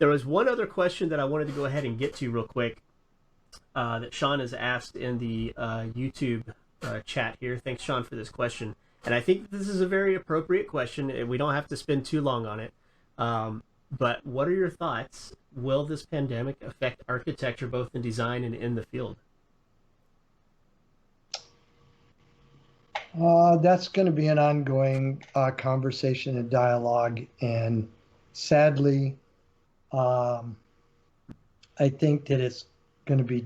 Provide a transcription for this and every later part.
There was one other question that I wanted to go ahead and get to real quick that Sean has asked in the YouTube chat here. Thanks, Sean, for this question. And I think this is a very appropriate question, and we don't have to spend too long on it. But what are your thoughts? Will this pandemic affect architecture, both in design and in the field? That's going to be an ongoing conversation and dialogue. And sadly, I think that it's going to be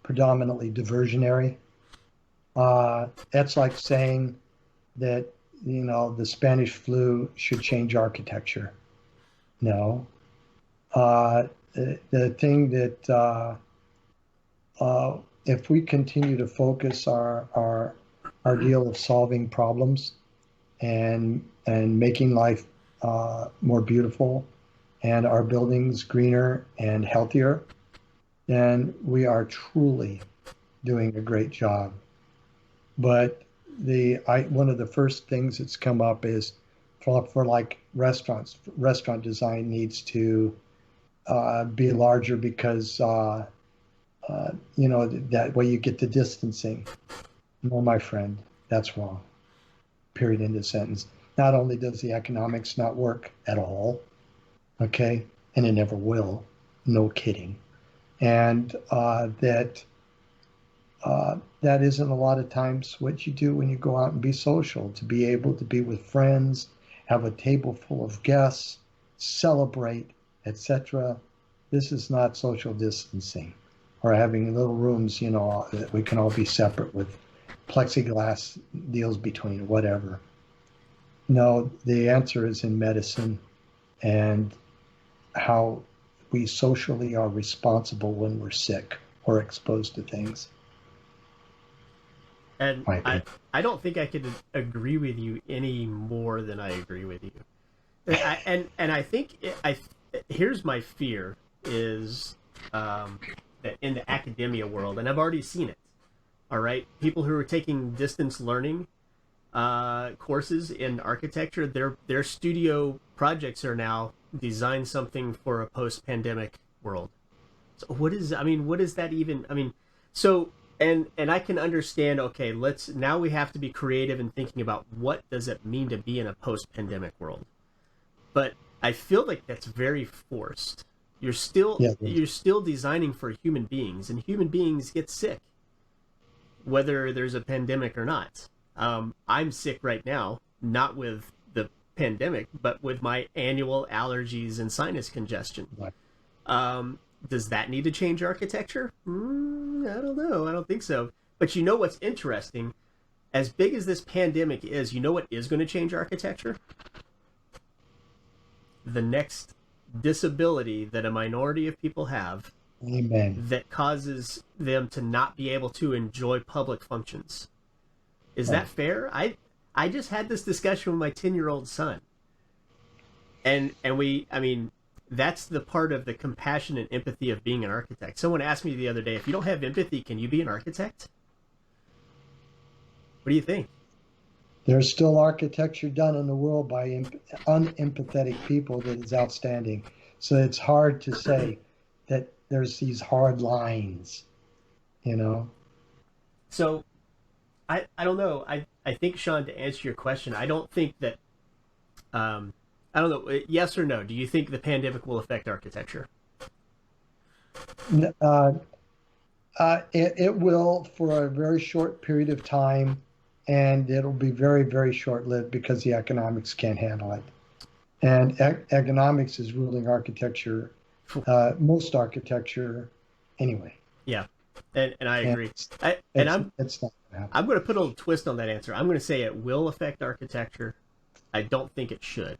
predominantly diversionary. That's like saying that, the Spanish flu should change architecture. No. The thing that if we continue to focus our deal of solving problems and making life more beautiful and our buildings greener and healthier, then we are truly doing a great job. But one of the first things that's come up is for like restaurants. Restaurant design needs to be larger because that way you get the distancing. No, my friend, that's wrong. Period. End of sentence. Not only does the economics not work at all, okay, and it never will. No kidding. And that isn't a lot of times what you do when you go out and be social, to be able to be with friends, have a table full of guests, celebrate, etc. This is not social distancing or having little rooms, that we can all be separate with plexiglass deals between, whatever. No, the answer is in medicine and how we socially are responsible when we're sick or exposed to things. And I don't think I could agree with you any more than I agree with you. And I think here's my fear is that in the academia world, and I've already seen it. All right, people who are taking distance learning courses in architecture, their studio projects are now design something for a post-pandemic world. So what does that even? So. And I can understand, okay, now we have to be creative in thinking about what does it mean to be in a post-pandemic world. But I feel like that's very forced. You're still designing for human beings, and human beings get sick, whether there's a pandemic or not. I'm sick right now, not with the pandemic, but with my annual allergies and sinus congestion. Right. Does that need to change architecture? I don't know. I don't think so. But what's interesting? As big as this pandemic is, what is going to change architecture? The next disability that a minority of people have. Amen. That causes them to not be able to enjoy public functions. Is that fair? I just had this discussion with my 10-year-old son. And that's the part of the compassion and empathy of being an architect. Someone asked me the other day, if you don't have empathy, can you be an architect? What do you think? There's still architecture done in the world by unempathetic people that is outstanding. So it's hard to say that there's these hard lines, So I don't know. I think, Sean, to answer your question, I don't think that... I don't know. Yes or no? Do you think the pandemic will affect architecture? It will for a very short period of time, and it'll be very, very short-lived because the economics can't handle it. And economics is ruling architecture, most architecture, anyway. Yeah, and I agree. It's not gonna happen. I'm going to put a little twist on that answer. I'm going to say it will affect architecture. I don't think it should.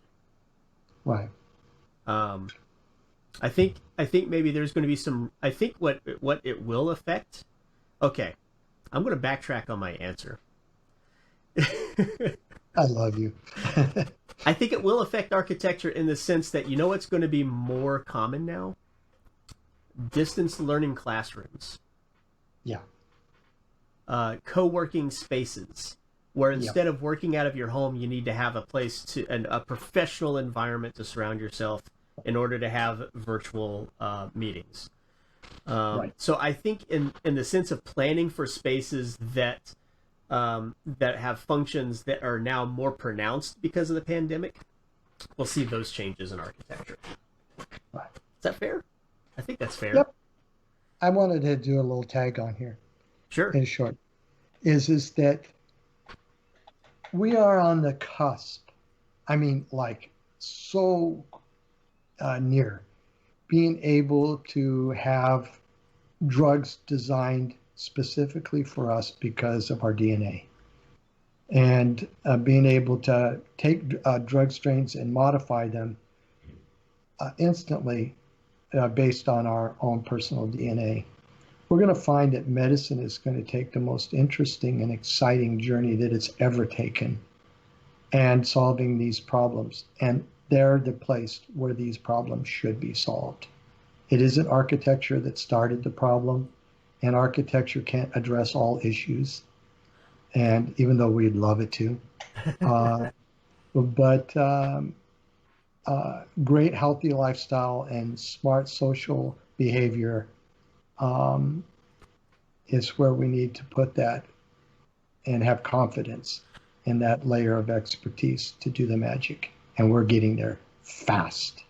Right. I think maybe there's going to be some. I think what it will affect. Okay, I'm going to backtrack on my answer. I love you. I think it will affect architecture in the sense that what's going to be more common now? Distance learning classrooms. Yeah. Co-working spaces. Where instead of working out of your home, you need to have a place a professional environment to surround yourself in order to have virtual meetings. Right. So I think in the sense of planning for spaces that that have functions that are now more pronounced because of the pandemic, we'll see those changes in architecture. Right. Is that fair? I think that's fair. Yep. I wanted to do a little tag on here Sure. in short. Is that we are on the cusp. I mean, like so near being able to have drugs designed specifically for us because of our DNA. And being able to take drug strains and modify them instantly based on our own personal DNA. We're going to find that medicine is going to take the most interesting and exciting journey that it's ever taken and solving these problems. And they're the place where these problems should be solved. It isn't architecture that started the problem, and architecture can't address all issues. And even though we'd love it to, but great healthy lifestyle and smart social behavior is where we need to put that and have confidence in that layer of expertise to do the magic. And we're getting there fast.